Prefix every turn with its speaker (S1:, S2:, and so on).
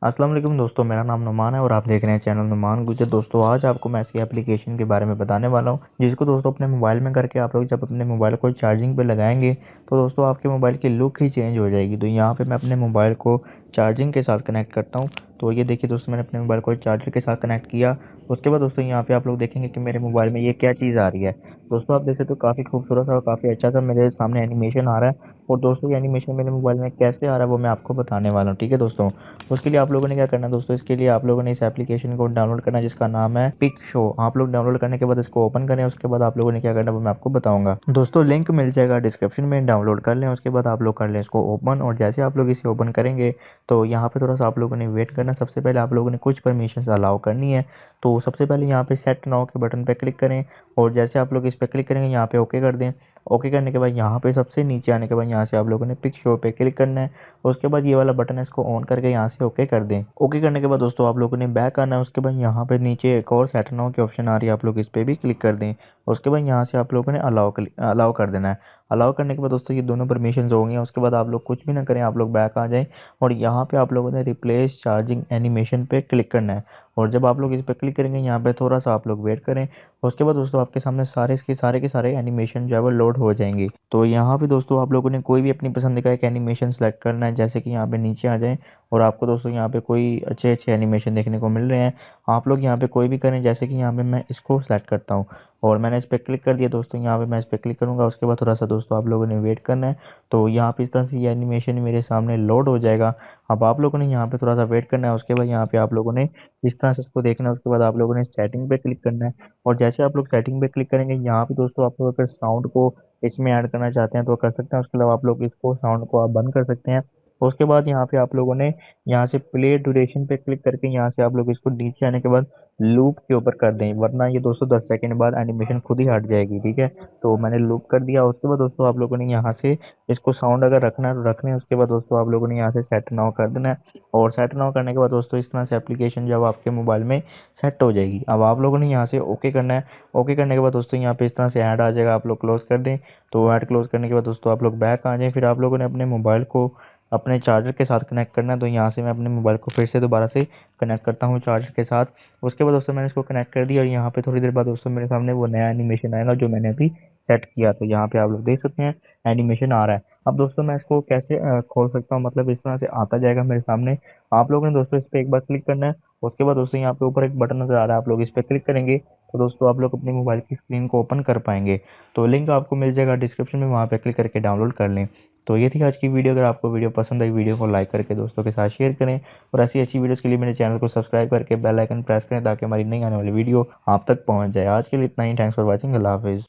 S1: अस्सलाम वालेकुम दोस्तों, मेरा नाम नुमान है और आप देख रहे हैं चैनल नुमान गुज्जर। दोस्तों आज आपको मैं ऐसी एप्लीकेशन के बारे में बताने वाला हूं जिसको दोस्तों अपने मोबाइल में करके आप लोग जब अपने मोबाइल को चार्जिंग पे लगाएंगे तो दोस्तों आपके मोबाइल की लुक ही चेंज हो जाएगी। तो यहाँ पे मैं अपने मोबाइल को चार्जिंग के साथ कनेक्ट करता हूँ। तो ये देखिए दोस्तों, मैंने अपने मोबाइल को चार्जर के साथ कनेक्ट किया। उसके बाद दोस्तों यहाँ पे आप लोग देखेंगे कि मेरे मोबाइल में ये क्या चीज़ आ रही है। दोस्तों आप देख सकते हो काफ़ी खूबसूरत और काफ़ी अच्छा सा मेरे सामने एनिमेशन आ रहा है। और दोस्तों ये एनिमेशन मेरे मोबाइल में कैसे आ रहा है वो मैं आपको बताने वाला हूँ, ठीक है दोस्तों। उसके लिए आप लोगों ने क्या करना है दोस्तों, इसके लिए आप लोगों ने इस एप्लीकेशन को डाउनलोड करना है जिसका नाम है पिक शो। आप लोग डाउनलोड करने के बाद इसको ओपन करें। उसके बाद आप लोगों ने क्या करना है वो मैं आपको बताऊंगा। दोस्तों लिंक मिल जाएगा डिस्क्रिप्शन में, डाउनलोड कर लें। उसके बाद आप लोग कर लें इसको ओपन। और जैसे आप लोग इसे ओपन करेंगे तो यहाँ पे थोड़ा सा आप लोगों ने वेट करना। सबसे पहले आप लोगों ने कुछ परमिशन अलाउ करनी है। तो सबसे पहले यहाँ पे सेट नाउ के बटन पे क्लिक करें। और जैसे आप लोग इस पे क्लिक करेंगे यहाँ पे ओके कर दें। ओके करने के बाद यहाँ पे सबसे नीचे आने के बाद यहाँ से आप लोगों ने पिक शो पे क्लिक करना है। उसके बाद ये वाला बटन है इसको ऑन करके यहाँ से ओके कर दें। ओके करने के बाद दोस्तों आप लोगों ने बैक आना है। उसके बाद यहाँ पे नीचे एक और सेट नाउ की ऑप्शन आ रही है, आप लोग इस पे भी क्लिक कर दें। उसके बाद यहाँ से आप लोगों ने अलाउ कर देना है। अलाउ करने के बाद दोस्तों ये दोनों परमिशन हो गई। उसके बाद आप लोग कुछ भी ना करें, आप लोग बैक आ जाएं। और यहाँ पे आप लोगों ने रिप्लेस चार्जिंग एनिमेशन पे क्लिक करना है। और जब आप लोग इस पर क्लिक करेंगे यहाँ पे थोड़ा सा आप लोग वेट करें। उसके बाद दोस्तों आपके सामने सारे के सारे एनिमेशन जो है वो लोड हो जाएंगे। तो यहाँ पे दोस्तों आप लोगों ने कोई भी अपनी पसंद का एक एनिमेशन सेलेक्ट करना है। जैसे कि यहाँ पे नीचे आ जाएं और आपको दोस्तों यहाँ पे कोई अच्छे अच्छे एनिमेशन देखने को मिल रहे हैं। आप लोग यहाँ पे कोई भी करें। जैसे कि यहाँ पे मैं इसको सेलेक्ट करता हूँ और मैंने इस पर क्लिक कर दिया। दोस्तों यहाँ पे मैं इस पर क्लिक करूँगा। उसके बाद थोड़ा सा दोस्तों आप लोगों ने वेट करना है। तो यहाँ पे इस तरह से ये एनिमेशन मेरे सामने लोड हो जाएगा। अब आप लोगों ने यहाँ पे थोड़ा सा वेट करना है। उसके बाद यहाँ पे आप लोगों ने इस तरह से इसको देखना है। उसके बाद आप लोगों ने सेटिंग पे क्लिक करना है। और जैसे आप लोग सेटिंग पे क्लिक करेंगे यहाँ पे दोस्तों आप लोग अगर साउंड को इसमें ऐड करना चाहते हैं तो कर सकते हैं। उसके अलावा आप लोग इसको साउंड को आप बंद कर सकते हैं। उसके बाद यहाँ पे आप लोगों ने यहाँ से प्ले ड्यूरेशन पे क्लिक करके यहाँ से आप लोग इसको नीचे आने के बाद लूप के ऊपर कर दें, वरना ये दोस्तों 10 सेकंड बाद एनिमेशन खुद ही हट जाएगी, ठीक है। तो मैंने लूप कर दिया। उसके बाद दोस्तों आप लोगों ने यहाँ से इसको साउंड अगर रखना है तो रखना है। उसके बाद दोस्तों आप लोगों ने यहाँ से सेट नाउ कर देना है। और सेट नाउ करने के बाद दोस्तों इस तरह से एप्लीकेशन जब आपके मोबाइल में सेट हो जाएगी। अब आप लोगों ने यहाँ से ओके करना है। ओके करने के बाद दोस्तों यहाँ पे इस तरह से ऐड आ जाएगा, आप लोग क्लोज कर दें। तो ऐड क्लोज करने के बाद दोस्तों आप लोग बैक आ जाएं। फिर आप लोगों ने अपने मोबाइल को अपने चार्जर के साथ कनेक्ट करना है। तो यहाँ से मैं अपने मोबाइल को फिर से दोबारा से कनेक्ट करता हूँ चार्जर के साथ। उसके बाद दोस्तों मैंने इसको कनेक्ट कर दिया और यहाँ पे थोड़ी देर बाद दोस्तों मेरे सामने वो नया एनिमेशन आएगा जो मैंने अभी सेट किया। तो यहाँ पे आप लोग देख सकते हैं एनिमेशन आ रहा है। अब दोस्तों मैं इसको कैसे खोल सकता हूँ, मतलब इस तरह से आता जाएगा मेरे सामने। आप लोगों ने दोस्तों इस पर एक बार क्लिक करना है। उसके बाद दोस्तों यहाँ पे ऊपर एक बटन नजर आ रहा है, आप लोग इस पर क्लिक करेंगे तो दोस्तों आप लोग अपने मोबाइल की स्क्रीन को ओपन कर पाएंगे। तो लिंक आपको मिल जाएगा डिस्क्रिप्शन में, वहाँ पे क्लिक करके डाउनलोड कर लें। तो ये थी आज की वीडियो। अगर आपको वीडियो पसंद आई, वीडियो को लाइक करके दोस्तों के साथ शेयर करें। और ऐसी अच्छी वीडियोस के लिए मेरे चैनल को सब्सक्राइब करके बेल आइकन प्रेस करें ताकि हमारी नई आने वाली वीडियो आप तक पहुंच जाए। आज के लिए इतना ही। Thanks for watching. अल्लाह हाफिज़।